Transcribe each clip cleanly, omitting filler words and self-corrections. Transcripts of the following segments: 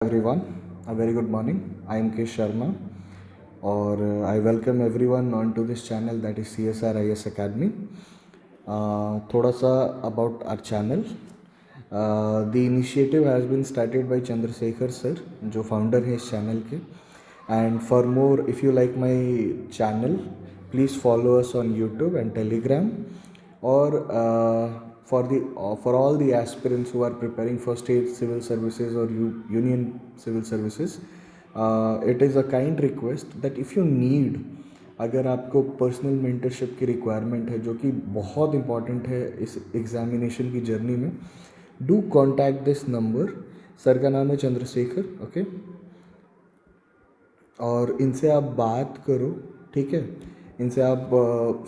Everyone, a very good morning. I am K Sharma, or I welcome everyone onto this channel that is CSR IS Academy. थोड़ा सा about our channel. The initiative has been started by Chandrasekhar sir, जो founder है इस channel के. And for more, if you like my channel, please follow us on YouTube and Telegram, or for all the aspirants who are preparing for state civil services or union civil services, it is a kind request that if you need, अगर आपको personal mentorship की requirement है जो कि बहुत important है इस examination की जर्नी में, do contact this number. Sir का नाम है चंद्रशेखर, ओके. और इनसे आप बात करो, ठीक है. इनसे आप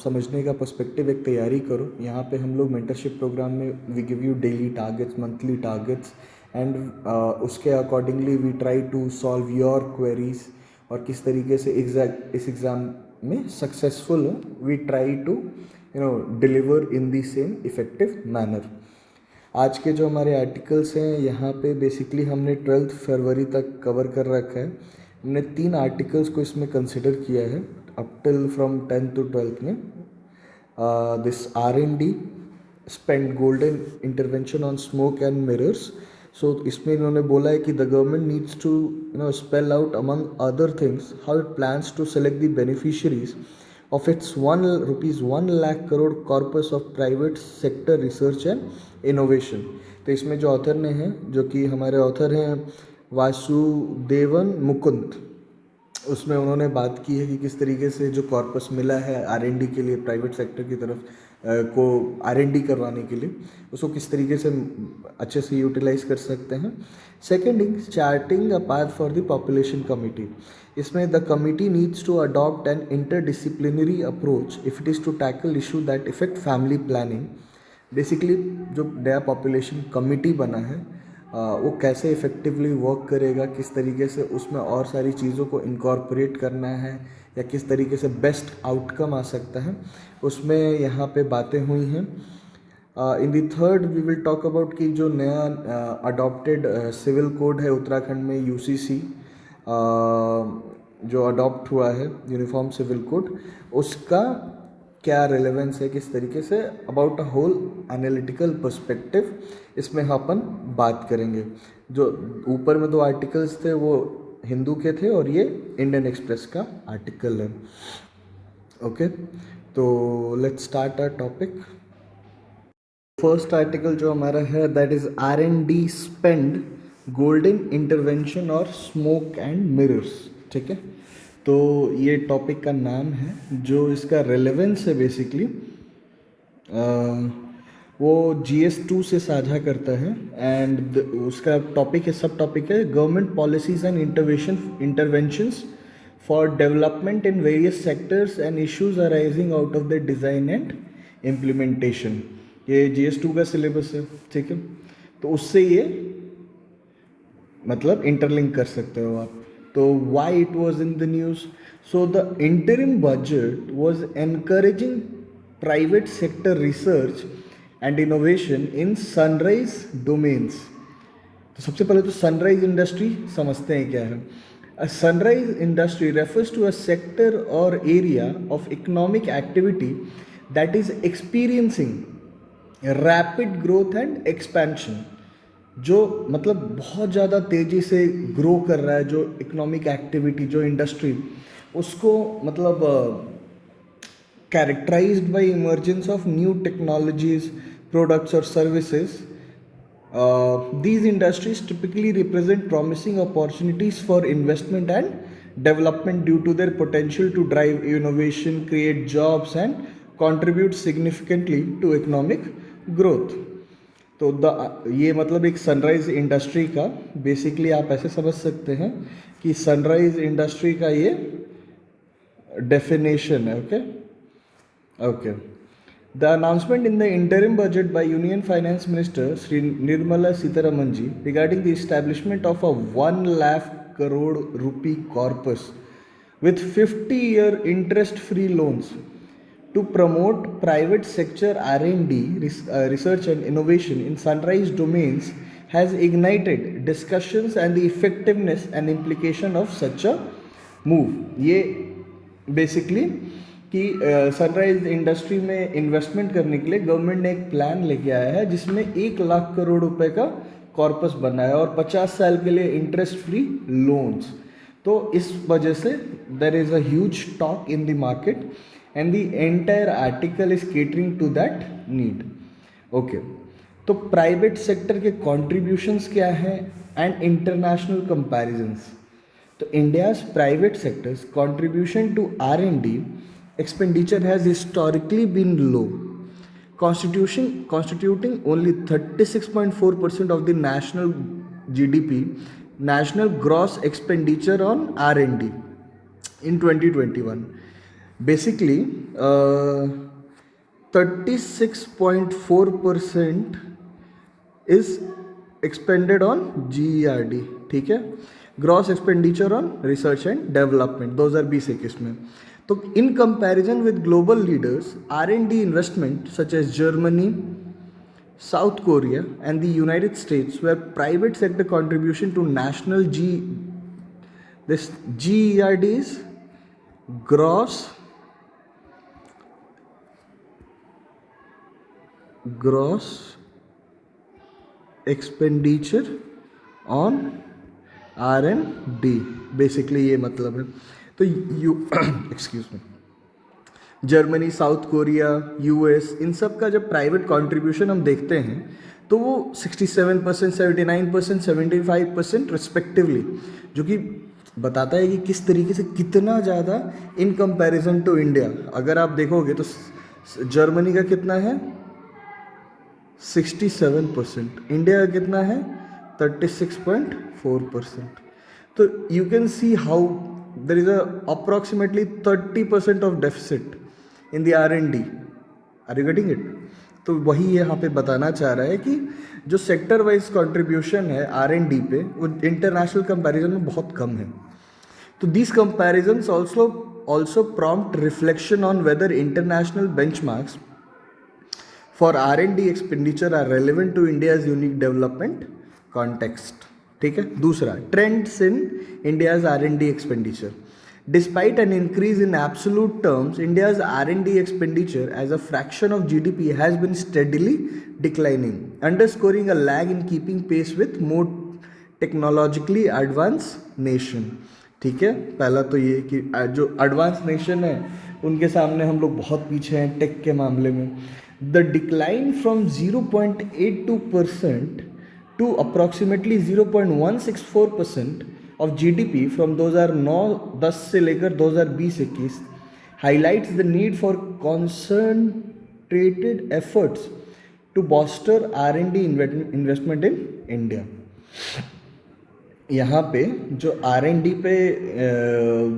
समझने का पर्सपेक्टिव एक तैयारी करो. यहाँ पे हम लोग मेंटरशिप प्रोग्राम में we give you daily targets, monthly targets, and उसके accordingly we try to solve your queries. और किस तरीके से इस एग्ज़ाम में सक्सेसफुल हो, we try to deliver in the same effective manner. आज के जो हमारे आर्टिकल्स हैं यहाँ पे बेसिकली हमने 12 फरवरी तक कवर कर रखा है. हमने 3 आर्टिकल्स को इसमें कंसिडर किया है up till from 10th to 12th में. This R&D spend golden intervention on smoke and mirrors. So इसमें इन्होंने बोला है कि the government needs to spell out among other things how it plans to select the beneficiaries of its ₹1 lakh crore corpus of private sector research and innovation. तो इसमें जो author ने हैं, जो कि हमारे ऑथर हैं वासुदेवन मुकुंद, उसमें उन्होंने बात की है कि किस तरीके से जो कॉर्पस मिला है R&D के लिए प्राइवेट सेक्टर की तरफ को R&D करवाने के लिए, उसको किस तरीके से अच्छे से यूटिलाइज कर सकते हैं. Second is charting a path for the population committee. इसमें the committee needs to adopt an interdisciplinary approach if it is to tackle issue that affect family planning. Basically जो नया पॉपुलेशन कमिटी बना है वो कैसे इफ़ेक्टिवली वर्क करेगा, किस तरीके से उसमें और सारी चीज़ों को इनकॉर्पोरेट करना है, या किस तरीके से बेस्ट आउटकम आ सकता है, उसमें यहाँ पे बातें हुई हैं. In the third we will talk about कि जो नया अडॉप्टेड सिविल कोड है उत्तराखंड में UCC जो अडॉप्ट हुआ है यूनिफॉर्म सिविल कोड, उसका क्या रेलेवेंस है, किस तरीके से about a whole analytical perspective इसमें अपन बात करेंगे. जो ऊपर में 2 आर्टिकल्स थे वो हिंदू के थे और ये इंडियन एक्सप्रेस का आर्टिकल है. ओके, तो let's start our topic. First article जो हमारा है that is R&D spend golden intervention और स्मोक एंड मिरर्स. ठीक है, तो ये टॉपिक का नाम है. जो इसका रेलेवेंस है बेसिकली वो GS2 से साझा करता है, एंड उसका टॉपिक है, सब टॉपिक है government policies and interventions for development in various sectors and issues arising out of the design and implementation. ये GS2 का सिलेबस है. ठीक है, तो उससे ये मतलब इंटरलिंक कर सकते हो आप. तो why it was in the news? So the interim budget was encouraging private sector research and innovation in sunrise domains. तो सबसे पहले तो सनराइज इंडस्ट्री समझते हैं क्या है. A sunrise industry refers to a sector or area of economic activity that is experiencing rapid growth and expansion. जो मतलब बहुत ज़्यादा तेज़ी से ग्रो कर रहा है, जो इकोनॉमिक एक्टिविटी, जो इंडस्ट्री, उसको मतलब characterized by emergence of new technologies, products और services. These industries typically represent promising opportunities for investment and development due to their potential to drive innovation, create jobs and contribute significantly to economic growth. तो ये मतलब एक sunrise industry का basically आप ऐसे समझ सकते हैं कि सनराइज इंडस्ट्री का ये डेफिनेशन है. Okay. The announcement in the interim budget by Union Finance Minister Sri Nirmala Sitharaman ji regarding the establishment of a 1 lakh crore rupee corpus with 50-year interest-free loans to promote private sector R&D research and innovation in sunrise domains has ignited discussions and the effectiveness and implication of such a move. ये basically कि sunrise industry में investment करने के लिए government ने एक plan लेके आया है जिसमें 1 लाख करोड़ रुपए का कॉर्पस बना है और 50 साल के लिए इंटरेस्ट फ्री लोन्स. तो इस वजह से there is a huge talk in the market and the entire article is catering to that need. Okay, तो प्राइवेट सेक्टर के कॉन्ट्रीब्यूशंस क्या हैं एंड इंटरनेशनल कंपैरिजंस. तो India's private sectors contribution to R&D expenditure has historically been low, constituting only 36.4% of the national GDP, national gross expenditure on R&D in 2021. Basically, 36.4% is expended on GERD. ठीक है, gross expenditure on research and development 2020-21 में. तो in comparison with global leaders, R&D investment such as Germany, South Korea and the United States where private sector contribution to national GERD is gross expenditure on R&D. Basically ये मतलब है. तो excuse me, Germany, South Korea, US, इन सब का जब private contribution हम देखते हैं तो वो 67%, 79%, 75% रिस्पेक्टिवली, जो कि बताता है कि किस तरीके से कितना ज़्यादा इन कंपैरिजन टू इंडिया. अगर आप देखोगे तो जर्मनी का कितना है 67%, इंडिया का कितना है 36.4%. तो you can see how there is a approximately 30% of deficit in the R&D. Are you getting it? तो वही यहाँ पे बताना चाह रहा है कि जो सेक्टर वाइज कंट्रीब्यूशन है R&D पे वो इंटरनेशनल कंपैरिजन में बहुत कम है. तो these comparisons also prompt reflection on whether international benchmarks for R&D expenditure are relevant to India's unique development context. ठीक है. दूसरा, trends in India's R&D expenditure. Despite an increase in absolute terms, India's R&D expenditure as a fraction of GDP has been steadily declining, underscoring a lag in keeping pace with more technologically advance nation. ठीक है, पहला तो ये कि जो advance nation है उनके सामने हम लोग बहुत पीछे हैं टेक के मामले में. The decline from 0.82% to approximately 0.164% of GDP from 2009-10 से लेकर 2020-21 highlights the need for concentrated efforts to bolster R&D investment in India. यहाँ पे जो R&D पे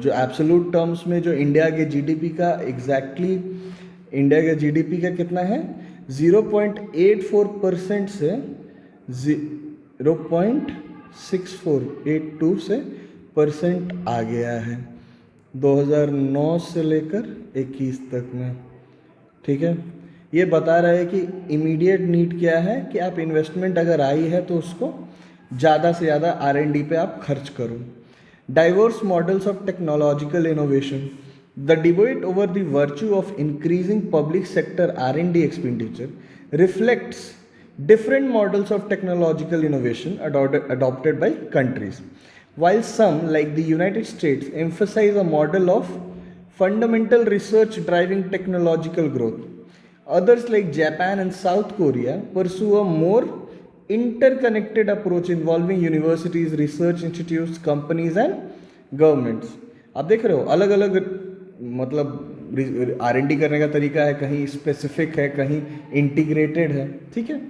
जो एब्सोल्यूट टर्म्स में जो इंडिया के GDP का इंडिया के GDP का कितना है 0.84% से 0.6482 से परसेंट आ गया है 2009 से लेकर 21 तक में. ठीक है, ये बता रहा है कि इमीडिएट नीड क्या है कि आप इन्वेस्टमेंट अगर आई है तो उसको ज़्यादा से ज़्यादा R&D पे आप खर्च करो. Diverse models of technological innovation. The debate over the virtue of increasing public sector R&D expenditure reflects different models of technological innovation adopted by countries. While some, like the United States, emphasize a model of fundamental research driving technological growth, others like Japan and South Korea pursue a more interconnected approach involving universities, research institutes, companies and governments. आप देख रहे हो अलग अलग मतलब R&D करने का तरीका है, कहीं स्पेसिफिक है, कहीं इंटीग्रेटेड है. ठीक है.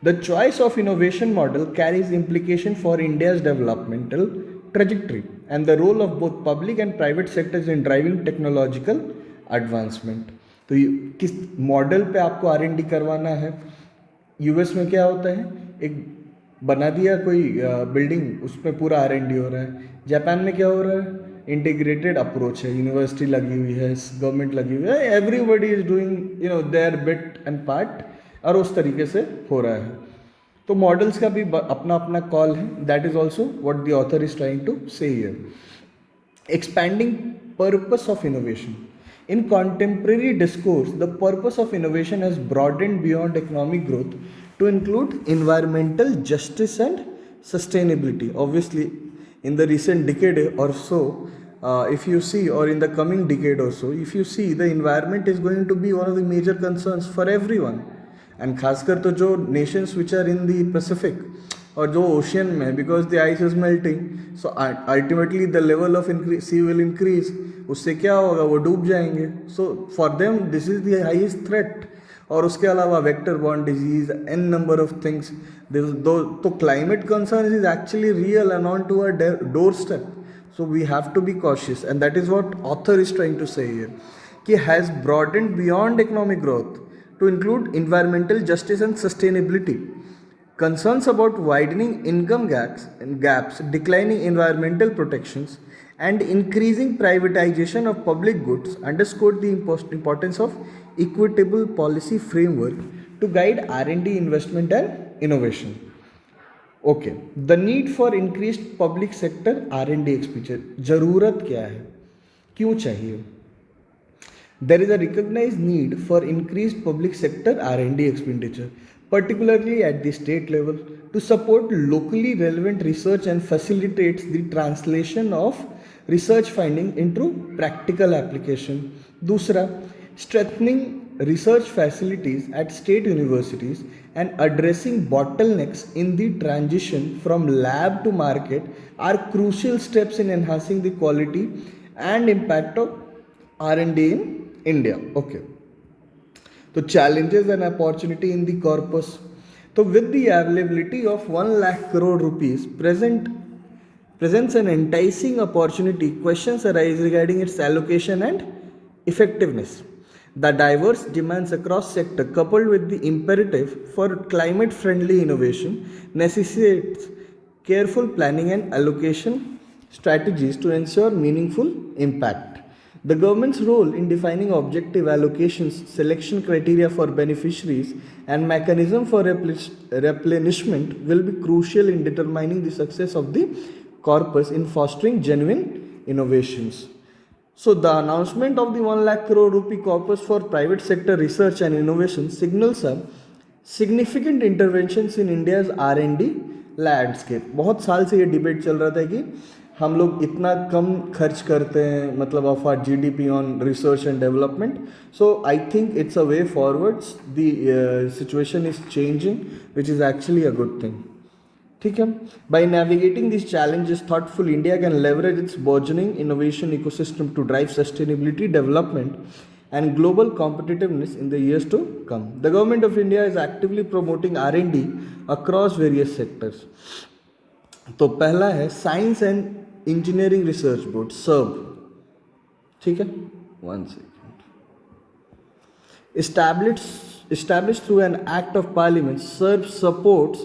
The choice of innovation model carries implication for India's developmental trajectory and the role of both public and private sectors in driving technological advancement. तो किस मॉडल पे आपको R&D करवाना है. US में क्या होता है, एक बना दिया कोई बिल्डिंग, उसमें पूरा R&D हो रहा है. जापान में क्या हो रहा है, इंटीग्रेटेड अप्रोच है, यूनिवर्सिटी लगी हुई है, गवर्नमेंट लगी हुई है, everybody is doing there bit and part, और उस तरीके से हो रहा है. तो मॉडल्स का भी अपना अपना कॉल है. That is also what the author is trying to say here. Expanding purpose of innovation. In contemporary discourse, the purpose of innovation has broadened beyond economic growth to include environmental justice and sustainability. Obviously, in the recent decade or so, if you see, or in the coming decade or so, if you see, the environment is going to be one of the major concerns for everyone. And खासकर तो जो nations which are in the Pacific और जो ocean में, because the ice is melting, so ultimately the level of sea will increase. उससे क्या होगा, वो डूब जाएंगे. So for them this is the highest threat. और उसके अलावा vector borne disease, an number of things. तो climate concern is actually real and on to our doorstep. So we have to be cautious, and that is what author is trying to say here. Ki has broadened beyond economic growth to include environmental justice and sustainability. Concerns about widening income gaps, declining environmental protections, and increasing privatization of public goods underscored the importance of equitable policy framework to guide R&D investment and innovation. Okay, the need for increased public sector R&D expenditure. जरूरत क्या है, क्यों चाहिए? There is a recognized need for increased public sector R&D expenditure, particularly at the state level, to support locally relevant research and facilitates the translation of research finding into practical application. दूसरा, strengthening research facilities at state universities and addressing bottlenecks in the transition from lab to market are crucial steps in enhancing the quality and impact of R&D in India. Okay. So challenges and opportunity in the corpus. So with the availability of 1 lakh crore rupees presents an enticing opportunity, questions arise regarding its allocation and effectiveness. The diverse demands across sector coupled with the imperative for climate friendly innovation necessitates careful planning and allocation strategies to ensure meaningful impact. The government's role in defining objective allocations, selection criteria for beneficiaries, and mechanism for replenishment will be crucial in determining the success of the corpus in fostering genuine innovations. So the announcement of the 1 lakh crore rupee corpus for private sector research and innovation signals a significant interventions in India's R&D landscape. बहुत साल से ये debate चल रहा था कि हम लोग इतना कम खर्च करते हैं, मतलब of our GDP on research and development. So I think it's a way forwards. The situation is changing which is actually a good thing. ठीक है. By navigating this challenges thoughtful, India can leverage its burgeoning innovation ecosystem to drive sustainability, development and global competitiveness in the years to come. The government of India is actively promoting R&D across various sectors. तो पहला है science and engineering research board, SERB. ठीक है, 1 second. Established through an act of parliament, SERB supports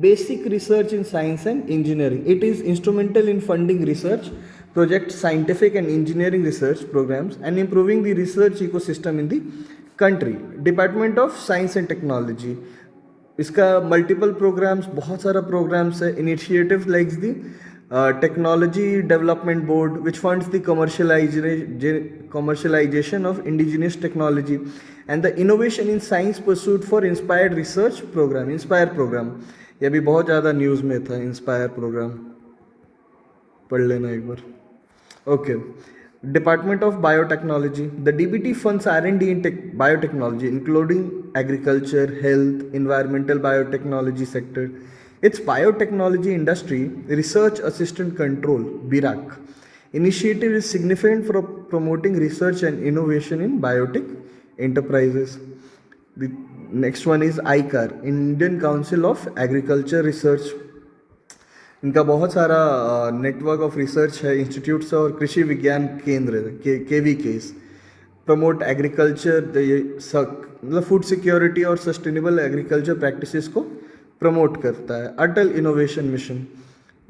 basic research in science and engineering. It is instrumental in funding research projects, scientific and engineering research programs, and improving the research ecosystem in the country. Department of Science and Technology, इसका multiple programs, बहुत सारा programs है. Initiative like the technology development board which funds the commercialization of indigenous technology and the innovation in science pursuit for inspired research program. Inspire program ये भी बहुत ज़्यादा news में था. इंस्पायर प्रोग्राम पढ़ लेना एक बार. Okay. Department of Biotechnology. The DBT funds R&D in biotechnology, including agriculture, health, environmental biotechnology sector. Its biotechnology industry research assistant control (BIRAC) initiative is significant for promoting research and innovation in biotech enterprises. The next one is ICAR, Indian Council of Agriculture Research. इनका बहुत सारा network of research है, institutes और कृषि विज्ञान केंद्र KVKs. Promote agriculture, मतलब food security और सस्टेनेबल एग्रीकल्चर प्रैक्टिसेस को प्रमोट करता है. अटल इनोवेशन मिशन,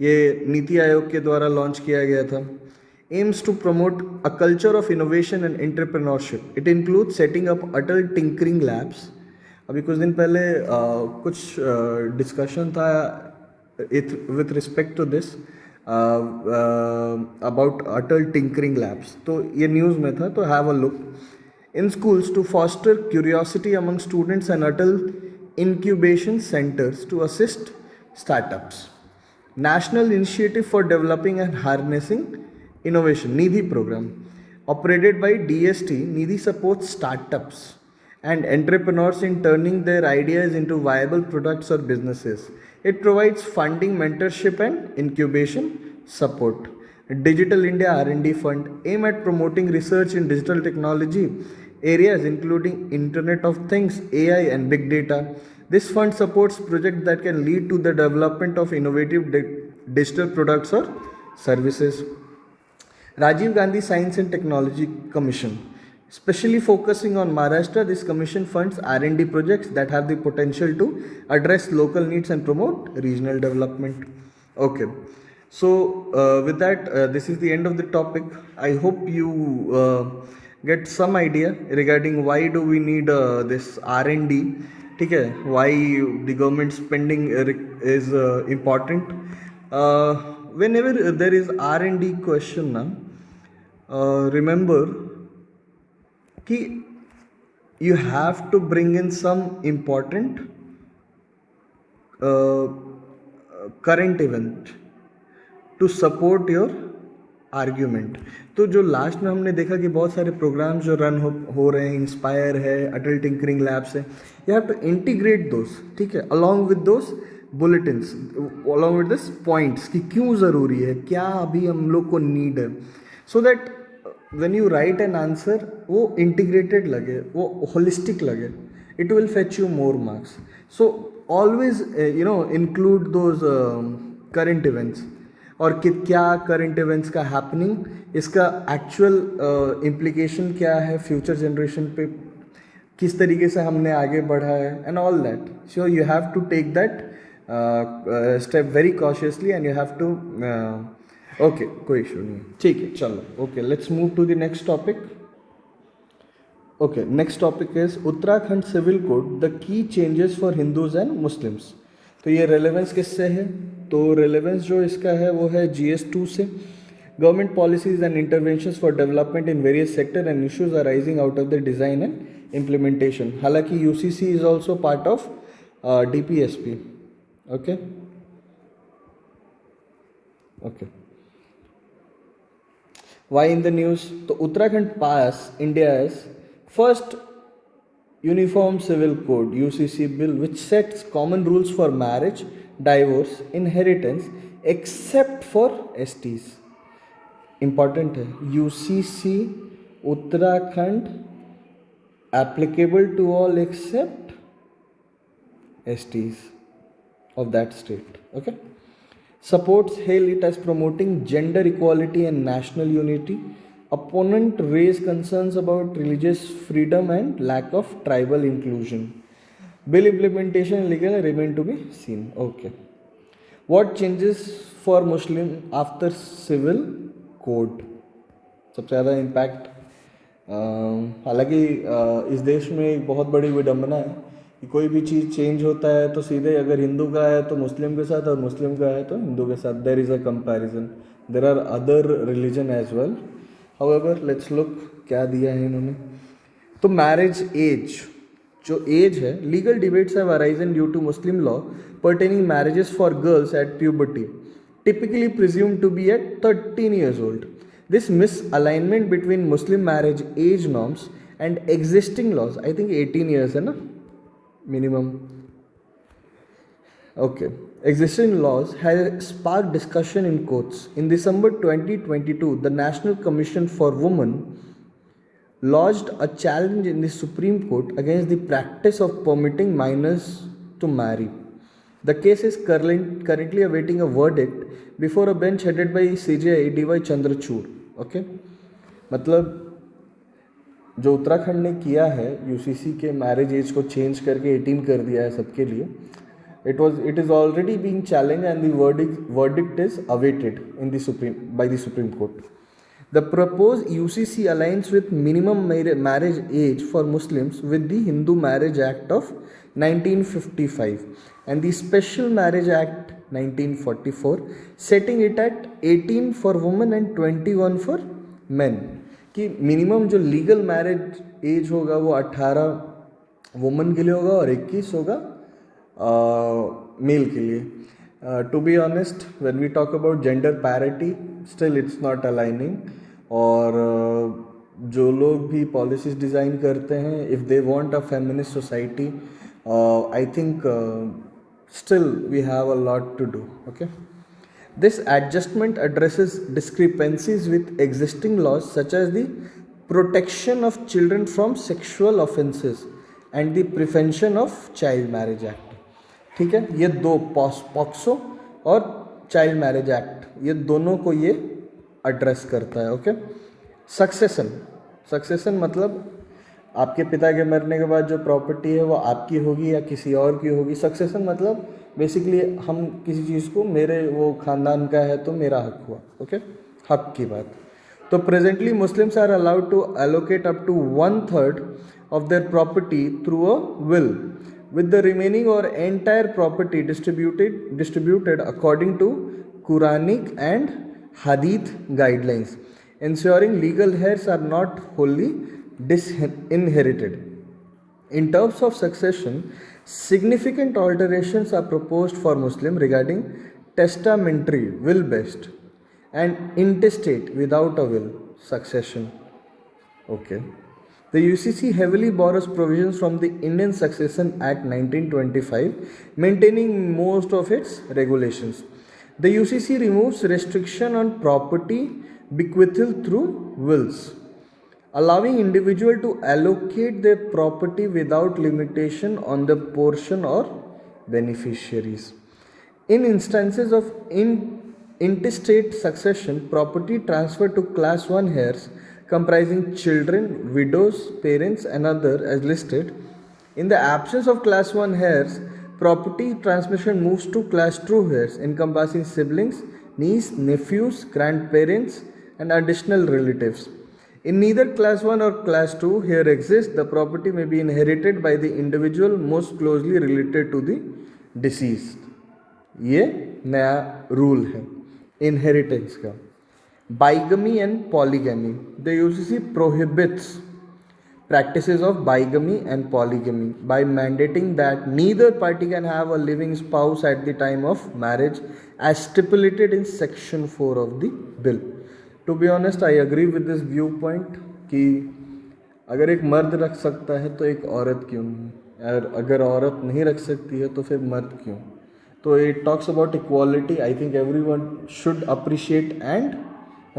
ये नीति आयोग के द्वारा लॉन्च किया गया था. Aims to promote a culture of innovation and entrepreneurship. It include setting up Atal tinkering labs, अभी कुछ दिन पहले कुछ डिस्कशन था with respect to this about Atal tinkering labs, तो ये न्यूज़ में था, तो have a look. In schools, to foster curiosity among students, and Atal incubation centers to assist startups. National Initiative for Developing and Harnessing Innovation Nidhi program, operated by DST. Nidhi supports startups and entrepreneurs in turning their ideas into viable products or businesses. It provides funding, mentorship, and incubation support. Digital India R&D Fund aim at promoting research in digital technology areas including Internet of Things, AI, and big data. This fund supports projects that can lead to the development of innovative digital products or services. Rajiv Gandhi Science and Technology Commission, especially focusing on Maharashtra, this commission funds R&D projects that have the potential to address local needs and promote regional development. Okay. So with that, this is the end of the topic. I hope you get some idea regarding why do we need this R&D. ठीक है, why the government spending is important. Whenever there is R&D question ना, remember कि you have to bring in some important current event to support your argument. तो जो last में हमने देखा कि बहुत सारे प्रोग्राम्स जो रन हो रहे हैं, इंस्पायर है, अटल टिंकरिंग लैब्स है, यू हैव टू इंटीग्रेट दोस, ठीक है, along with those bulletins, along with this points कि क्यों ज़रूरी है, क्या अभी हम लोग को नीड है, so that when you right an answer वो इंटीग्रेटेड लगे, वो होलिस्टिक लगे, it will fetch you more marks. So always include those current events, और कि क्या करंट इवेंट्स का हैपनिंग, इसका एक्चुअल इम्प्लीकेशन क्या है फ्यूचर जनरेशन पे, किस तरीके से हमने आगे बढ़ा है, and all that. So you have to take that step very cautiously and you have to. Okay, कोई इशू नहीं, ठीक है, चलो. Okay, let's move to the next topic. Okay, next topic is Uttarakhand civil code, the key changes for Hindus and Muslims. तो ये relevance किससे है? तो रेलेवेंस जो इसका है वो है GS2 से. Government policies and interventions for development in various sector and issues arising out of the design and implementation. हालांकि UCC is also part of DPSP. Okay okay. Why in the news? तो उत्तराखंड पास India's first Uniform Civil Code UCC bill, which sets common rules for marriage, divorce, inheritance, except for STs. Important है, UCC Uttarakhand applicable to all except STs of that state. Okay. Supports, hail it as promoting gender equality and national unity. Opponent raise concerns about religious freedom and lack of tribal inclusion. Bill implementation and legal remain to be seen. Okay. What changes for Muslim after civil code? सबसे ज़्यादा impact, हालांकि इस देश में एक बहुत बड़ी विडम्बना है कि कोई भी चीज़ चेंज होता है तो सीधे अगर हिंदू का है तो मुस्लिम के साथ, और मुस्लिम का है तो हिंदू के साथ. There is a comparison. There are other religion as well. However, let's look क्या दिया है इन्होंने. तो मैरिज एज, जो एज है, legal debates have arisen due to Muslim law pertaining marriages for girls at puberty, typically presumed to be at 13 years old. This misalignment between Muslim marriage age norms and existing laws, I think 18 years है ना minimum. Okay. Existing laws has sparked discussion in courts. In December 2022, the National Commission for Women lodged a challenge in the Supreme Court against the practice of permitting minors to marry. The case is currently awaiting a verdict before a bench headed by CJI DY Chandrachud. Okay? मतलब जो उत्तराखंड ने किया है UCC के marriage as को change करके 18 कर दिया है सबके लिए, it is already being challenged and the verdict is awaited in the by the Supreme Court. The proposed UCC aligns with minimum marriage age for Muslims with the Hindu Marriage Act of 1955 and the Special Marriage Act 1944, setting it at 18 for women and 21 for men. कि minimum जो legal marriage as होगा वो 18 women के लिए होगा और 21 होगा mail के लिए. To be honest, when we talk about gender parity, still it's not aligning. और जो लोग भी पॉलिसीज डिज़ाइन करते हैं, if they want a feminist society, I think still we have a lot to do. Okay, this adjustment addresses discrepancies with existing laws such as the protection of children from sexual offenses and the prevention of child marriage act. ठीक है, ये दो POCSO और child marriage act, ये दोनों को ये address करता है. ओके, सक्सेशन मतलब आपके पिता के मरने के बाद जो प्रॉपर्टी है वो आपकी होगी या किसी और की होगी. सक्सेशन मतलब बेसिकली हम किसी चीज़ को, मेरे वो ख़ानदान का है तो मेरा हक हुआ. ओके, हक की बात. तो presently Muslims are allowed to allocate up to 1/3 of their property through a will, with the remaining or entire property distributed according to Quranic and Hadith guidelines, ensuring legal heirs are not wholly disinherited. In terms of succession, significant alterations are proposed for Muslim regarding testamentary, will-based, and intestate without a will succession. Okay. The UCC heavily borrows provisions from the Indian Succession Act 1925, maintaining most of its regulations. The UCC removes restriction on property bequeathal through wills, allowing individual to allocate their property without limitation on the portion or beneficiaries. In instances of intestate succession, property transferred to class 1 heirs comprising children, widows, parents and other as listed. In the absence of class 1 heirs, property transmission moves to class 2 heirs encompassing siblings, niece, nephews, grandparents and additional relatives. In neither class 1 or class 2 heir exists, the property may be inherited by the individual most closely related to the deceased. ये नया rule है inheritance का. Bigamy and polygamy. The UCC prohibits practices of bigamy and polygamy by mandating that neither party can have a living spouse at the time of marriage as stipulated in section 4 of the bill. To be honest, I agree with this viewpoint कि अगर एक मर्द रख सकता है तो एक औरत क्यों नहीं, और अगर औरत नहीं रख सकती है तो फिर मर्द क्यों. तो it talks about equality. I think everyone should appreciate, and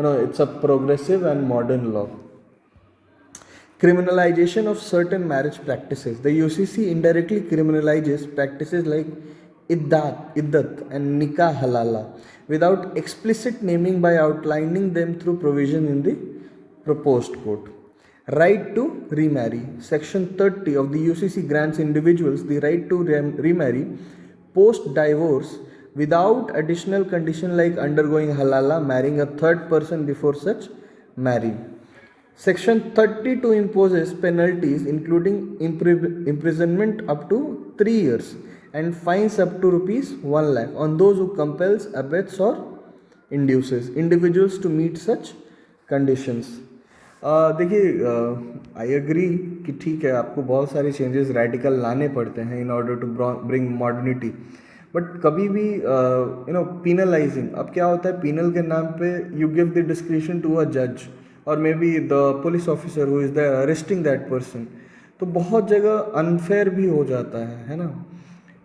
it's a progressive and modern law. Criminalization of certain marriage practices. The UCC indirectly criminalizes practices like iddat and nikah halala without explicit naming by outlining them through provision in the proposed code. Right to remarry. Section 30 of the UCC grants individuals the right to remarry post divorce without additional condition like undergoing halala, marrying a third person before such marrying. Section 32 imposes penalties including imprisonment up to 3 years and fines up to rupees 1 lakh on those who compels, abets or induces individuals to meet such conditions. देखिए, I agree कि ठीक है, आपको बहुत सारे changes radical लाने पड़ते हैं in order to bring modernity, but कभी भी पीनलाइजिंग, अब क्या होता है, पीनल के नाम पे you give the discretion to a जज और maybe the police officer who is there arresting that person, तो बहुत जगह अनफेयर भी हो जाता है ना.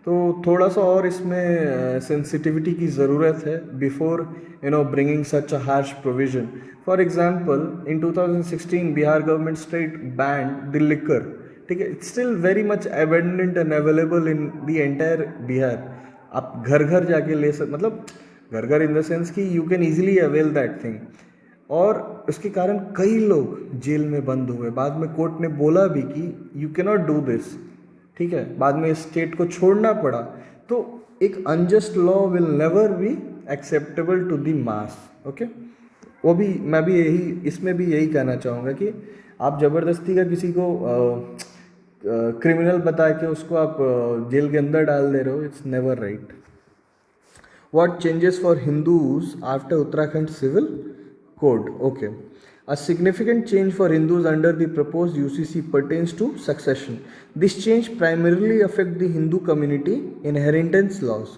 तो थोड़ा सा और इसमें सेंसिटिविटी की ज़रूरत है before bringing such a harsh provision. For example, in 2016 Bihar government state band the liquor. ठीक है, it's still very much abundant and available in the entire Bihar. आप घर घर जाके ले मतलब घर घर इन द सेंस कि you can easily avail that thing. और उसके कारण कई लोग जेल में बंद हुए. बाद में कोर्ट ने बोला भी कि you can not do this. ठीक है, बाद में स्टेट को छोड़ना पड़ा. तो एक unjust law will never be acceptable to the mass. Okay, वो भी मैं भी यही इसमें भी यही कहना चाहूँगा कि आप ज़बरदस्ती का किसी को क्रिमिनल बता के उसको आप जेल के अंदर डाल दे रहे हो. It's never write. What changes for Hindus after Uttarakhand Civil Code? Okay. A significant change for Hindus under the proposed UCC pertains to succession. This change primarily affects the Hindu community inheritance laws.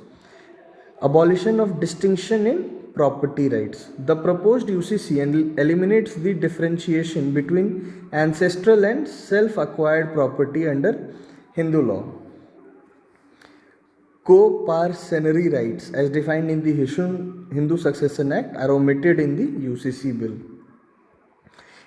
Abolition of distinction in property rights. The proposed UCC eliminates the differentiation between ancestral and self-acquired property under Hindu law. Co-parcenary rights as defined in the Hindu Succession Act are omitted in the UCC bill.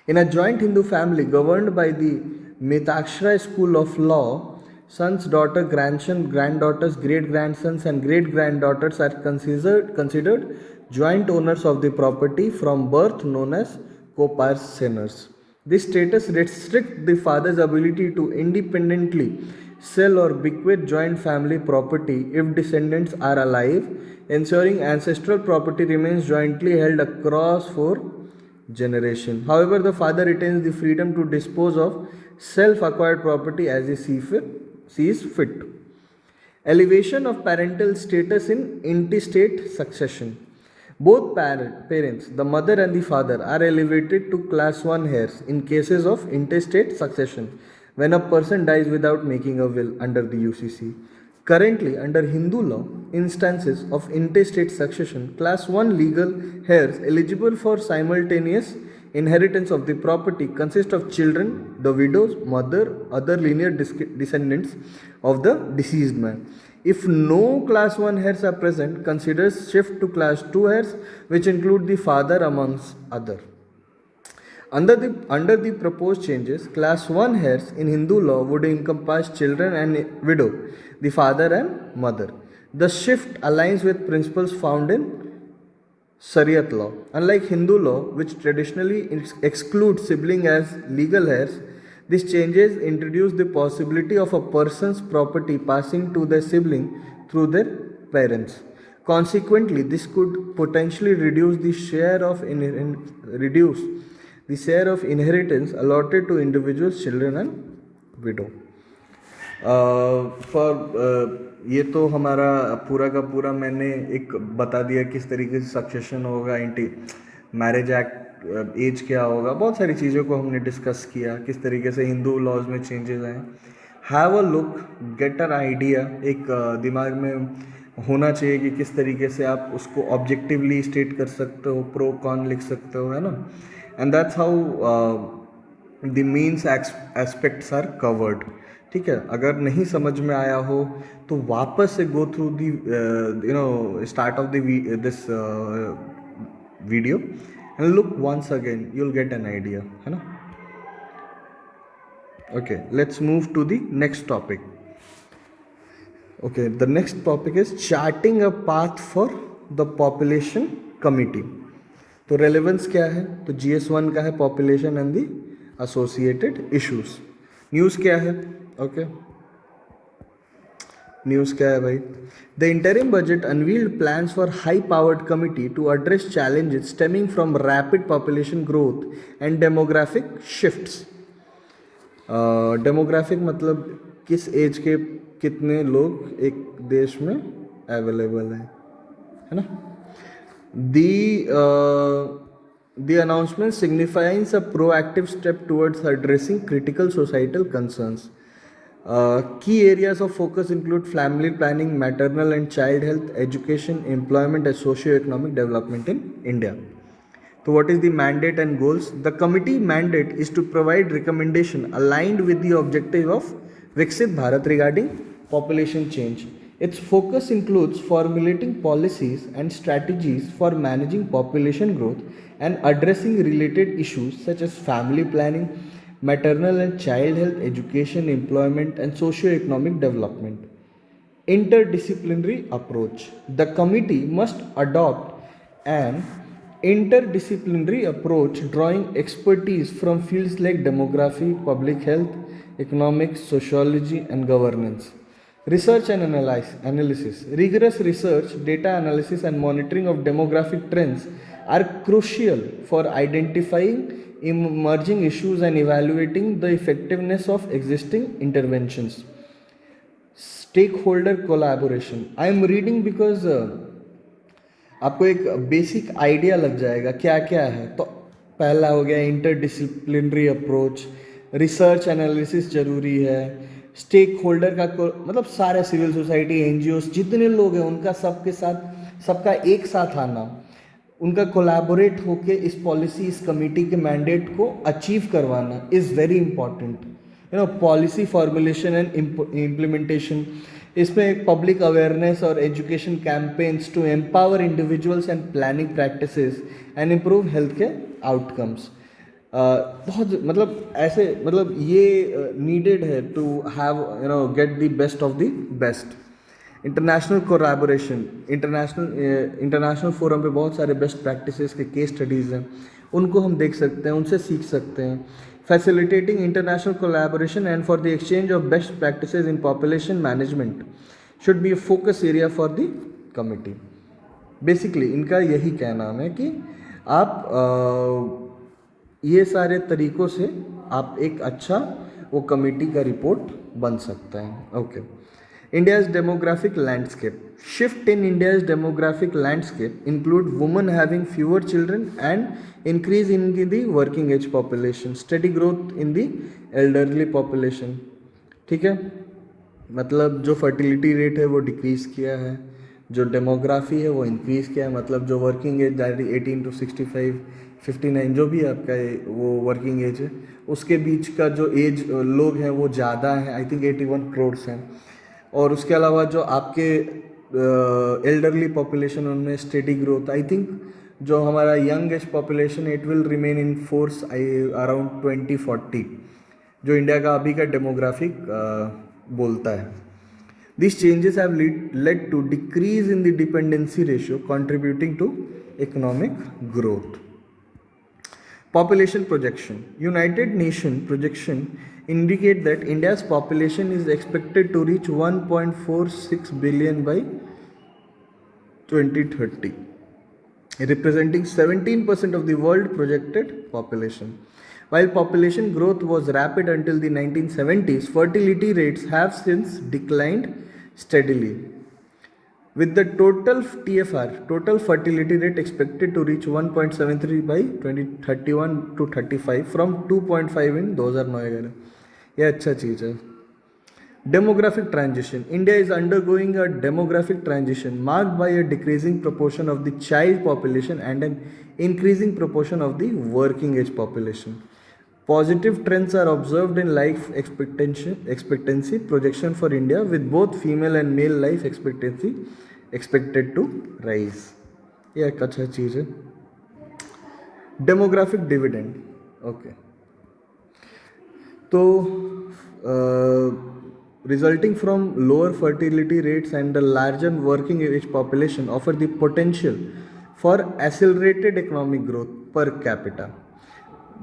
In a joint Hindu family governed by the Mitakshara School of Law, sons, daughter, grandson, granddaughters, great-grandsons and great-granddaughters are considered joint owners of the property from birth, known as co-parceners. This status restricts the father's ability to independently sell or bequeath joint family property if descendants are alive, ensuring ancestral property remains jointly held across 4 generations. However, the father retains the freedom to dispose of self-acquired property as he sees fit. Elevation of parental status in intestate succession. Both parents, the mother and the father, are elevated to class 1 heirs in cases of intestate succession when a person dies without making a will under the UCC. Currently, under Hindu law, instances of intestate succession, class 1 legal heirs eligible for simultaneous inheritance of the property consist of children, the widow's mother, other linear descendants of the deceased man. If no class 1 heirs are present, considers shift to class 2 heirs, which include the father amongst other. Under the proposed changes, class 1 heirs in Hindu law would encompass children and widow, the father and mother. The shift aligns with principles found in Shariat law. Unlike Hindu law, which traditionally excludes sibling as legal heirs, these changes introduce the possibility of a person's property passing to their sibling through their parents. Consequently, this could potentially reduce the share of inheritance allotted to individuals, children and widow. ये तो हमारा पूरा का पूरा मैंने एक बता दिया किस तरीके से सक्सेशन होगा, मैरिज एक्ट, एज क्या होगा, बहुत सारी चीज़ों को हमने डिस्कस किया, किस तरीके से हिंदू लॉज में चेंजेस आए. Have a look, gate an idea, एक दिमाग में होना चाहिए कि किस तरीके से आप उसको ऑब्जेक्टिवली स्टेट कर सकते हो, प्रो कॉन लिख सकते हो, है ना. And that's how the means aspects are covered. ठीक है, अगर नहीं समझ में आया हो तो वापस से go through the start of this video and look once again, you will get an idea, है ना. Okay, let's move to the next topic. Okay, the next topic is charting a path for the population committee. तो relevance क्या है? तो GS1 का है population and the associated issues. News क्या है? ओके, न्यूज़ क्या है भाई? The interim budget unveiled plans for high powered committee to address challenges stemming from rapid population growth and demographic shifts. Demographic मतलब किस एज के कितने लोग एक देश में अवेलेबल हैं, है ना. The announcement signifies a proactive step towards addressing critical societal concerns. Key areas of focus include family planning, maternal and child health, education, employment and socio-economic development in India. So what is the mandate and goals? The committee mandate is to provide recommendation aligned with the objective of Viksit Bharat regarding population change. Its focus includes formulating policies and strategies for managing population growth and addressing related issues such as family planning, maternal and child health, education, employment, and socio-economic development. Interdisciplinary approach. The committee must adopt an interdisciplinary approach drawing expertise from fields like demography, public health, economics, sociology, and governance. Research and analysis. Rigorous research, data analysis, and monitoring of demographic trends are crucial for identifying emerging issues and evaluating the effectiveness of existing interventions. Stakeholder collaboration. I am reading because आपको एक basic idea लग जाएगा क्या क्या है. तो पहला हो गया इंटरडिसिप्लिनरी अप्रोच, रिसर्च एनालिसिस जरूरी है, स्टेक होल्डर का मतलब सारे सिविल सोसाइटी, एनजीओ, जितने लोग हैं उनका सबके साथ सबका एक साथ आना, उनका कोलैबोरेट होके इस पॉलिसी, इस कमेटी के मैंडेट को अचीव करवाना is very important. Policy formulation and implementation, इसमें पब्लिक अवेयरनेस और education campaigns to empower individuals and planning practices and improve health care outcomes. बहुत मतलब ऐसे मतलब ये नीडेड है to have get the best of the best. International collaboration, international forum पे बहुत सारे बेस्ट प्रैक्टिसेस के केस स्टडीज़ हैं, उनको हम देख सकते हैं, उनसे सीख सकते हैं. Facilitating international collaboration and for the exchange of best practices in population management should be a focus area for the committee. Basically इनका यही कहना है कि आप ये सारे तरीक़ों से आप एक अच्छा वो कमेटी का रिपोर्ट बन सकता है. Okay. India's demographic landscape. Shift in India's demographic landscape include women having fewer children and increase in the working age population, steady growth in the elderly population. ठीक है, मतलब जो फर्टिलिटी रेट है वो डिक्रीज़ किया है, जो डेमोग्राफी है वो इंक्रीज़ किया है, मतलब जो वर्किंग एज 18 to 65, 59 जो भी आपका वो वर्किंग एज है उसके बीच का जो एज लोग हैं वो ज़्यादा है. आई थिंक 81 करोड़ हैं. और उसके अलावा जो आपके एल्डरली पॉपुलेशन उनमें स्टेडी ग्रोथ. आई थिंक जो हमारा young age population it will remain in force around 2040, जो इंडिया का अभी का डेमोग्राफिक बोलता है. This changes have led to decrease in the dependency ratio contributing to economic growth. Population projection. United Nations projection indicate that India's population is expected to reach 1.46 billion by 2030, representing 17% of the world projected population. While population growth was rapid until the 1970s, fertility rates have since declined steadily, with the total TFR, total fertility rate expected to reach 1.73 by 2031 to 35 from 2.5 in 2009. यह अच्छा चीज़ है. Demographic transition. India is undergoing a demographic transition marked by a decreasing proportion of the child population and an increasing proportion of the working age population. Positive trends are observed in life expectancy projection for India, with both female and male life expectancy expected to rise. ये एक अच्छा चीज़ है. Demographic dividend. Okay, तो resulting from lower fertility rates and a larger working age population offer the potential for accelerated economic growth per capita.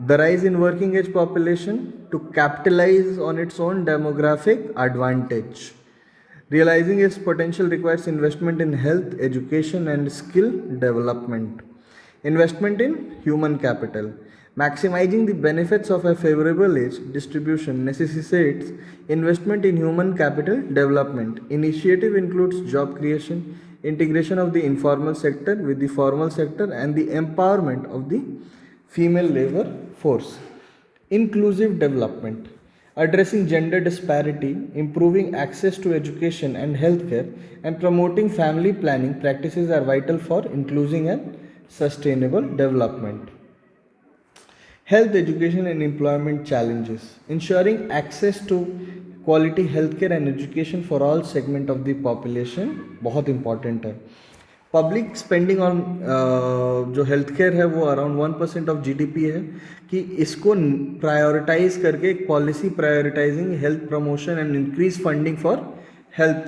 The rise in working age population to capitalize on its own demographic advantage. Realizing its potential requires investment in health, education, and skill development. Investment in human capital. Maximizing the benefits of a favorable age distribution necessitates investment in human capital development. Initiative includes job creation, integration of the informal sector with the formal sector, and the empowerment of the female labor force. Inclusive development. Addressing gender disparity, improving access to education and healthcare, and promoting family planning practices are vital for inclusive and sustainable development. Health, education, and employment challenges. Ensuring access to quality healthcare and education for all segment of the population बहुत important है. Public spending on जो health care है वो around 1% of GDP है, कि इसको prioritise करके एक policy prioritising health promotion and increase funding for health,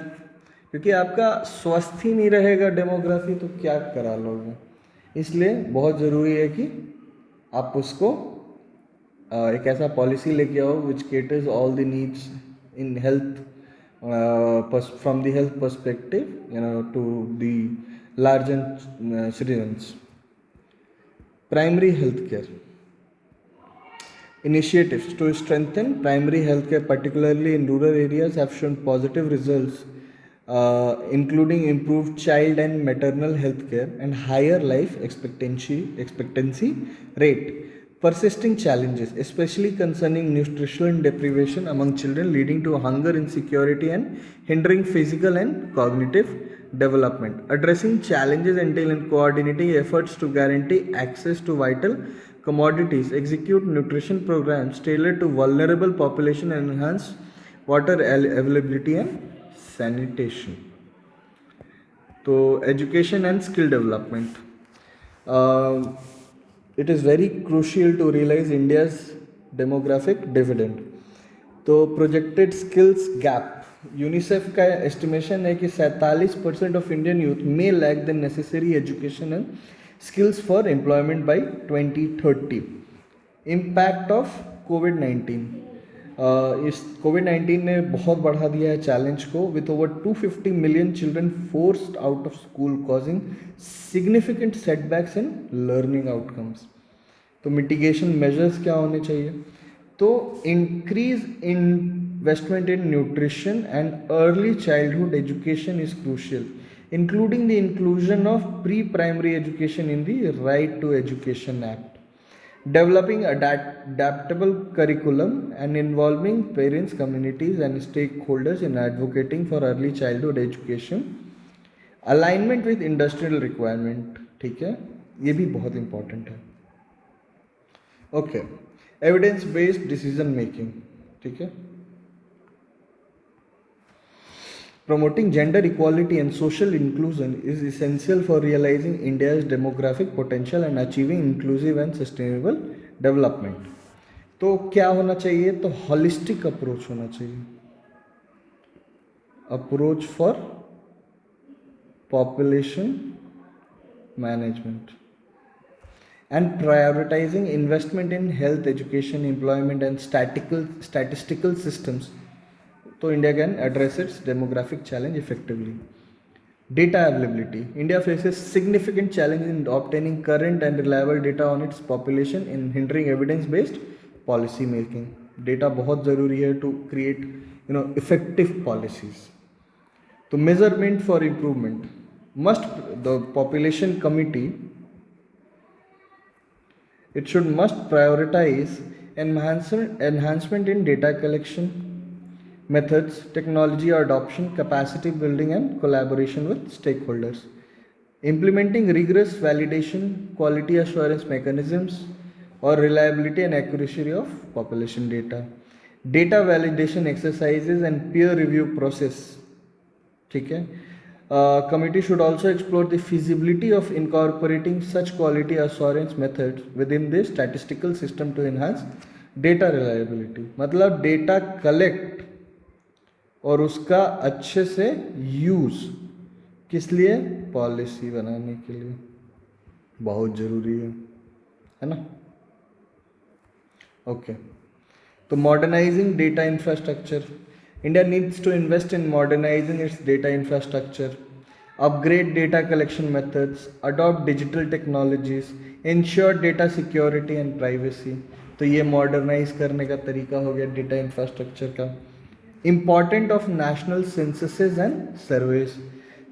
क्योंकि आपका स्वस्थ ही नहीं रहेगा डेमोग्राफी तो क्या करा लोगे. इसलिए बहुत ज़रूरी है कि आप उसको एक ऐसा पॉलिसी लेके आओ which caters all the needs in health from the health perspective to the larger citizens. Primary healthcare. Initiatives to strengthen primary healthcare, particularly in rural areas, have shown positive results, including improved child and maternal healthcare and higher life expectancy rate. Persisting challenges, especially concerning nutritional deprivation among children, leading to hunger insecurity and hindering physical and cognitive development. Addressing challenges entail in coordinating efforts to guarantee access to vital commodities, execute nutrition programs tailored to vulnerable population, and enhance water availability and sanitation. So, education and skill development. It is very crucial to realize India's demographic dividend. तो projected skills gap, UNICEF का estimation है कि 47% of Indian youth may lack the necessary education and skills for employment by 2030. Impact of कोविड-19. इस कोविड-19 ने बहुत बढ़ा दिया है चैलेंज को, with over 250 million children forced out of school, causing significant setbacks in learning outcomes. तो मिटिगेशन मेजर्स क्या होने चाहिए? तो increase investment in nutrition and early childhood education is crucial, including the inclusion of pre-primary education in the Right to Education Act. Developing adaptable curriculum and involving parents, communities and stakeholders in advocating for early childhood education. Alignment with industrial requirement, ठीक है, ये भी बहुत important है. Okay, evidence based decision making, ठीक है. Promoting gender equality and social inclusion is essential for realizing India's demographic potential and achieving inclusive and sustainable development. तो क्या होना चाहिए? तो holistic approach होना चाहिए. Approach for population management and prioritizing investment in health, education, employment and statistical systems. So India can address its demographic challenge effectively. Data availability. India faces significant challenge in obtaining current and reliable data on its population, in hindering evidence-based policy making. Data बहुत ज़रूरी है to create effective policies. So measurement for improvement. The population committee, it must prioritize enhancement in data collection methods, technology adoption, capacity building and collaboration with stakeholders. Implementing rigorous validation, quality assurance mechanisms or reliability and accuracy of population data. Data validation exercises and peer review process. ठीक है. Committee should also explore the feasibility of incorporating such quality assurance methods within the statistical system to enhance data reliability. मतलब data collect और उसका अच्छे से use किस लिए? Policy बनाने के लिए. बहुत ज़रूरी है ना. ओके. तो modernizing data infrastructure. India needs to invest in modernizing its data infrastructure, upgrade data collection methods, adopt digital technologies, ensure data security and privacy. तो ये मॉडर्नाइज करने का तरीका हो गया डेटा इंफ्रास्ट्रक्चर का. Important of national censuses and surveys.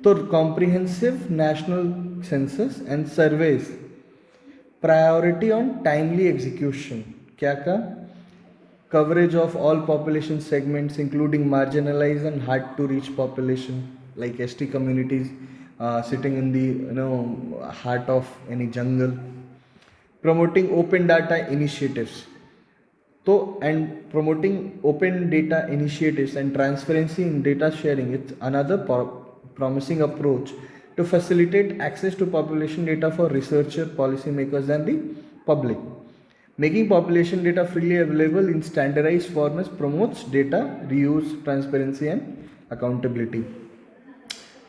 तो comprehensive national census and surveys. Priority on timely execution. क्या का? Coverage of all population segments including marginalized and hard to reach population like ST communities sitting in the heart of any jungle. Promoting open data initiatives. So, and promoting open data initiatives and transparency in data sharing, it's another promising approach to facilitate access to population data for researchers, policymakers and the public. Making population data freely available in standardized formats promotes data reuse, transparency and accountability.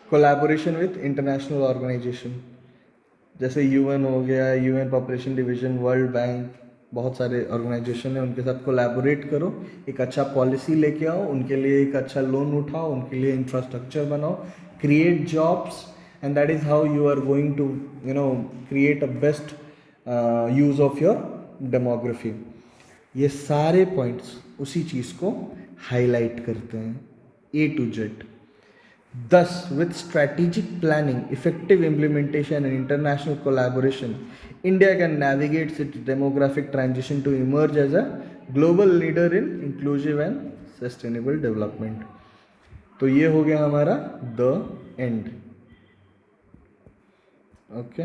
Collaboration with international organization जैसे UN हो गया, UN population division, world bank, बहुत सारे organisation है, उनके साथ collaborate करो, एक अच्छा पॉलिसी लेके आओ, उनके लिए एक अच्छा लोन उठाओ, उनके लिए इंफ्रास्ट्रक्चर बनाओ, create jobs, and that is how you are going to create a best use of your demography. ये सारे पॉइंट्स उसी चीज़ को हाईलाइट करते हैं A to Z। Thus, with strategic planning, effective implementation, and international collaboration, India can navigate its demographic transition to emerge as a global leader in inclusive and sustainable development. तो ये हो गया हमारा the end. Okay,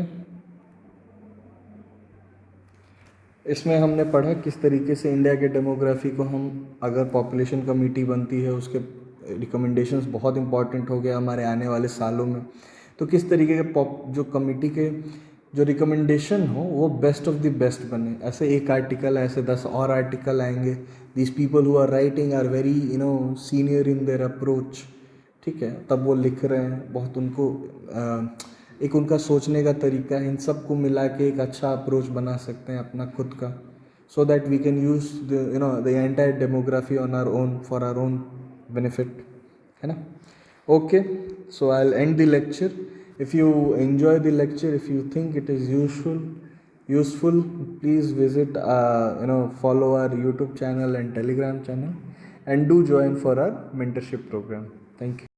इसमें हमने पढ़ा किस तरीके से इंडिया के डेमोग्राफी को हम, अगर पॉपुलेशन कमेटी बनती है उसके रिकमेंडेशंस बहुत इंपॉर्टेंट हो गया हमारे आने वाले सालों में, तो किस तरीके के जो कमेटी के जो रिकमेंडेशन हो वो बेस्ट ऑफ द बेस्ट बने। ऐसे एक आर्टिकल ऐसे 10 और आर्टिकल आएंगे। These people who are writing are very senior in their approach, ठीक है, तब वो लिख रहे हैं, बहुत उनको एक उनका सोचने का तरीका है, इन सब को मिला के एक अच्छा अप्रोच बना सकते हैं अपना खुद का, so that we can use the entire demography on our own for our own benefit, है ना। Okay, so I'll end the lecture. If you enjoy the lecture, if you think it is useful, please visit follow our YouTube channel and Telegram channel, and do join for our mentorship program. Thank you.